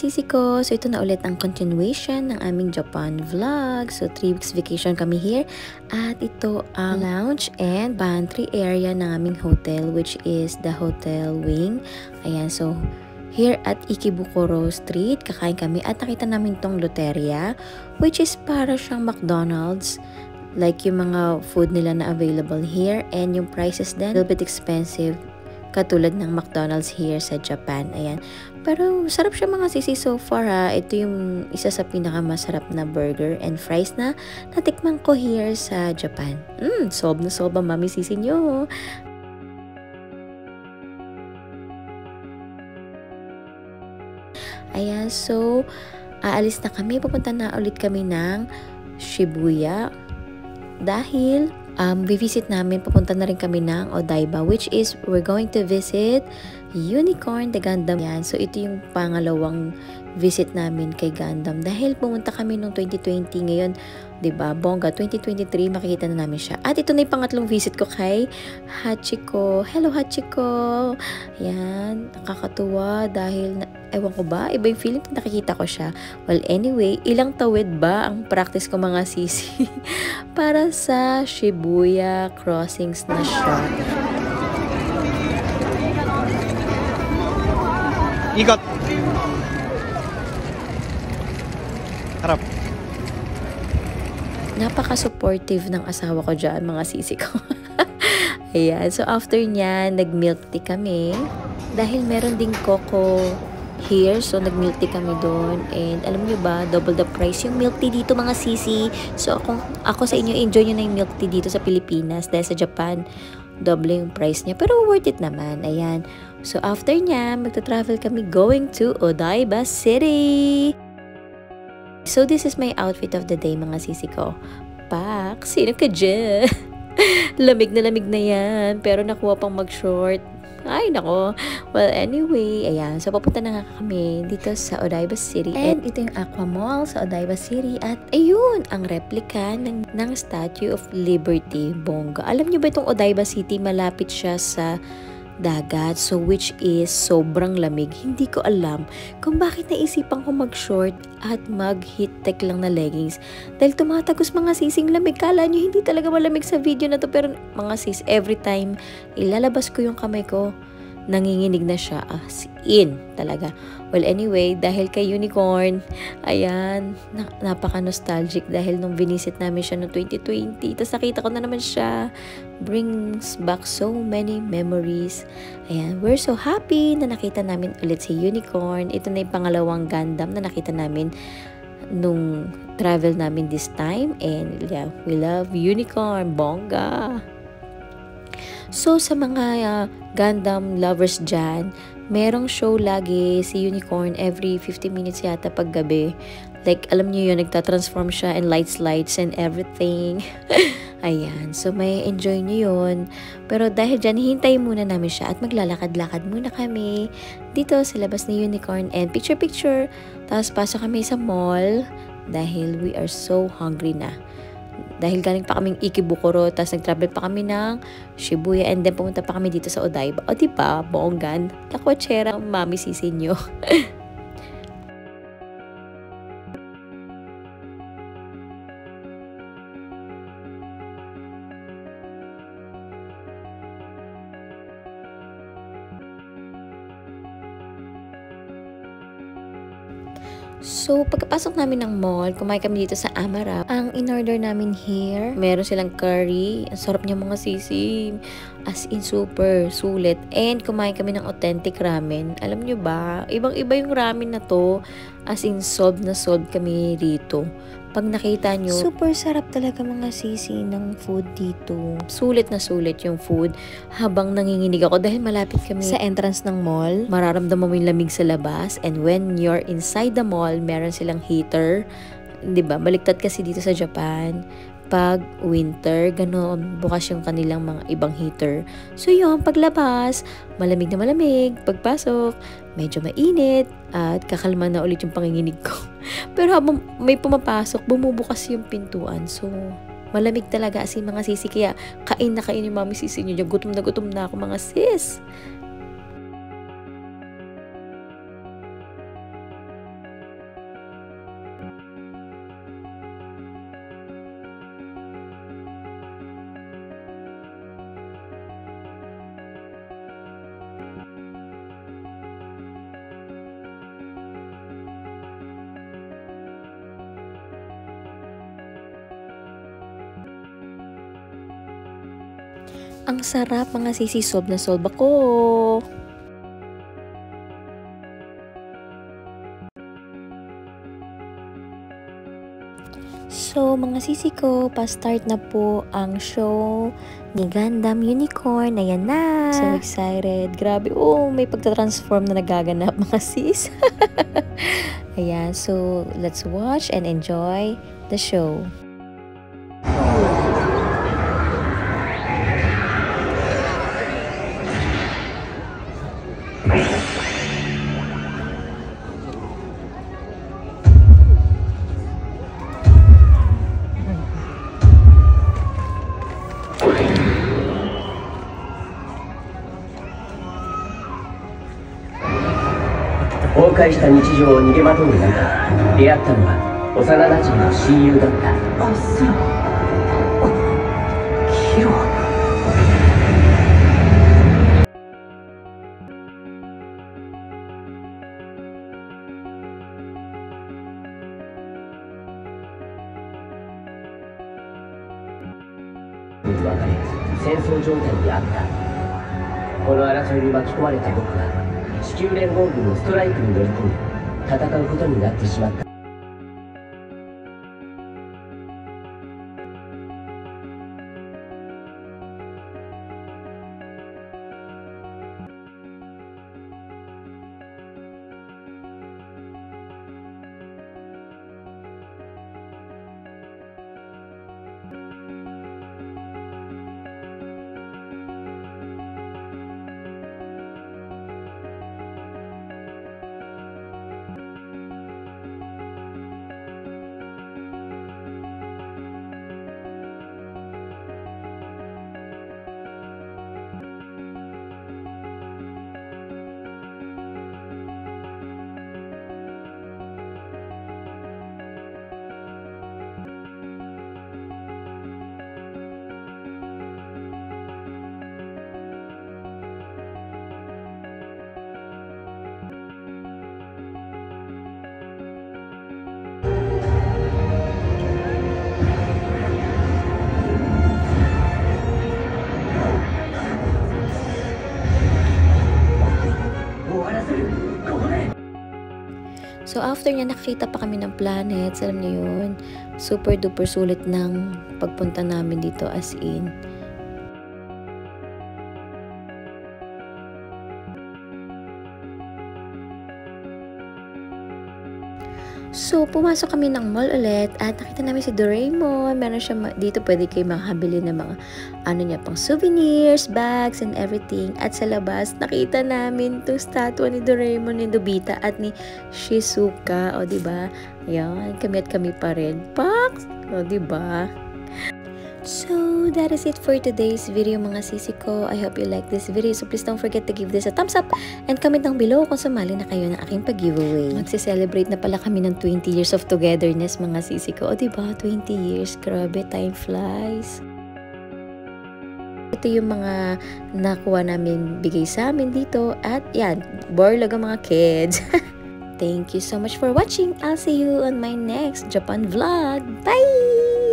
sisi ko, so ito na ulit ang continuation ng aming Japan vlog. So 3 weeks vacation kami here at ito ang lounge and pantry area ng aming hotel, which is the hotel wing. Ayan, so here at Ikebukuro Street, kakain kami at nakita namin tong Loteria, which is para siyang McDonald's. Like yung mga food nila na available here, and yung prices din, a little bit expensive katulad ng McDonald's here sa Japan. Ayan. Pero sarap siya mga sisi so far ha. Ito yung isa sa pinakamasarap na burger and fries na natikman ko here sa Japan. Sob na sob ang mami sisi nyo. Ayan, so aalis na kami. Pupunta na ulit kami ng Shibuya. Dahil visit namin, papunta na rin kami ng Odaiba, which is we're going to visit Unicorn the Gundam. Yan. So ito yung pangalawang visit namin kay Gundam. Dahil pumunta kami noong 2020, ngayon, 'di ba? Bongga 2023 makikita na namin siya. At ito na yung pangatlong visit ko kay Hachiko. Hello Hachiko. Yan, nakakatuwa dahil ewan ko ba, iba yung feeling pag nakikita ko siya. Well, anyway, ilang tawid ba ang practice ko mga sisi para sa Shibuya crossings na siya. Ikot! Harap! Napaka-supportive ng asawa ko dyan, mga sisi ko. Ayan, so after niya, nag-milk tea kami. Dahil meron ding coco here, so nag-milk tea kami doon. And alam nyo ba, double the price yung milk tea dito mga sisi. So ako sa inyo, enjoy nyo na yung milk tea dito sa Pilipinas. Dahil sa Japan, double yung price niya. Pero worth it naman. Ayan. So after niya, magta-travel kami going to Odaiba City. So this is my outfit of the day mga sisi ko. Pak, sino ka dyan? Lamig na yan. Pero nakuha pang mag-short. Ay, nako. Well, anyway, ayan. So, papunta na nga kami dito sa Odaiba City. And ito yung Aqua Mall sa Odaiba City. At ayun, ang replika ng Statue of Liberty. Bongga. Alam nyo ba itong Odaiba City, malapit siya sa dagat. So, which is sobrang lamig. Hindi ko alam kung bakit naisipan ko mag-short at mag-heat tech lang na leggings. Dahil tumatagos mga sising lamig. Kala nyo, hindi talaga malamig sa video na to. Pero mga sis, every time ilalabas ko yung kamay ko, nanginginig na siya. As in, talaga. Well, anyway, dahil kay Unicorn, ayan, napaka-nostalgic dahil nung binisit namin siya noong 2020. Tapos nakita ko na naman siya. Brings back so many memories. Ayan, we're so happy na nakita namin ulit si Unicorn. Ito na yung pangalawang Gundam na nakita namin nung travel namin this time. And yeah, we love Unicorn. Bongga! So, sa mga Gundam lovers dyan, merong show lagi si Unicorn every 50 minutes yata pag gabi. Like, alam niyo yun, nagtatransform siya and lights and everything. Ayan, so may enjoy niyo yun. Pero dahil dyan, hihintayin muna namin siya at maglalakad-lakad muna kami dito sa labas ni Unicorn and picture-picture. Tapos pasok kami sa mall dahil we are so hungry na. Dahil galing pa kaming Ikebukuro, tapos nag-travel pa kami ng Shibuya, and then pumunta pa kami dito sa Odaiba. O diba, bonggan, lakwatsera, mami sisi nyo. So, pagkapasok namin ng mall, kumain kami dito sa Amara. Ang in-order namin here, meron silang curry. Ang sarap niya mga sisi. As in, super sulit. And kumain kami ng authentic ramen. Alam nyo ba, ibang-iba yung ramen na to. As in, solved na solved kami rito. Pag nakita nyo, super sarap talaga mga sisi ng food dito. Sulit na sulit yung food habang nanginginig ako dahil malapit kami sa entrance ng mall. Mararamdaman mo yung lamig sa labas, and when you're inside the mall, meron silang heater. 'Di ba? Baliktad kasi dito sa Japan. Pag winter, ganoon, bukas yung kanilang mga ibang heater. So yun, paglabas, malamig na malamig. Pagpasok, medyo mainit at kakalma na ulit yung panginginig ko. Pero habang may pumapasok, bumubukas yung pintuan. So, malamig talaga as in mga sisi. Kaya kain na kain yung mami sisi nyo. Gutom na ako mga sis. Ang sarap mga sisi, solve na solve ako. So mga sisi ko, pa-start na po ang show ni Gundam Unicorn. Ayan na! So excited. Grabe, may pagta-transform na nagaganap mga sis. Ayan, so let's watch and enjoy the show.崩壊した日常を逃げまとう中、出会ったのは幼馴染の親友だった。あ、そう。キロ。に分かれ戦争状態にあった。この争いに巻き込まれた僕は地球連合軍のストライクに乗り込み戦うことになってしまった。So after niya nakita pa kami ng planets, alam niyo yun, super duper sulit ng pagpunta namin dito, as in. So, pumasok kami ng mall ulit at nakita namin si Doraemon. Meron siya dito, pwede kayo makabili ng mga pang souvenirs, bags, and everything. At sa labas, nakita namin itong statue ni Doraemon, ni Nobita, at ni Shizuka. O, diba? Ayan, kami at kami pa rin. Pak! O, diba? So, that is it for today's video mga sisi ko. I hope you like this video. So, please don't forget to give this a thumbs up and comment down below kung sumali na kayo ng aking pag-giveaway. Magse-celebrate na pala kami ng 20 years of togetherness mga sisi ko. O, diba? 20 years. Grabe, time flies. Ito yung mga nakuha namin, bigay sa amin dito. At yan, borlog ang mga kids. Thank you so much for watching. I'll see you on my next Japan vlog. Bye!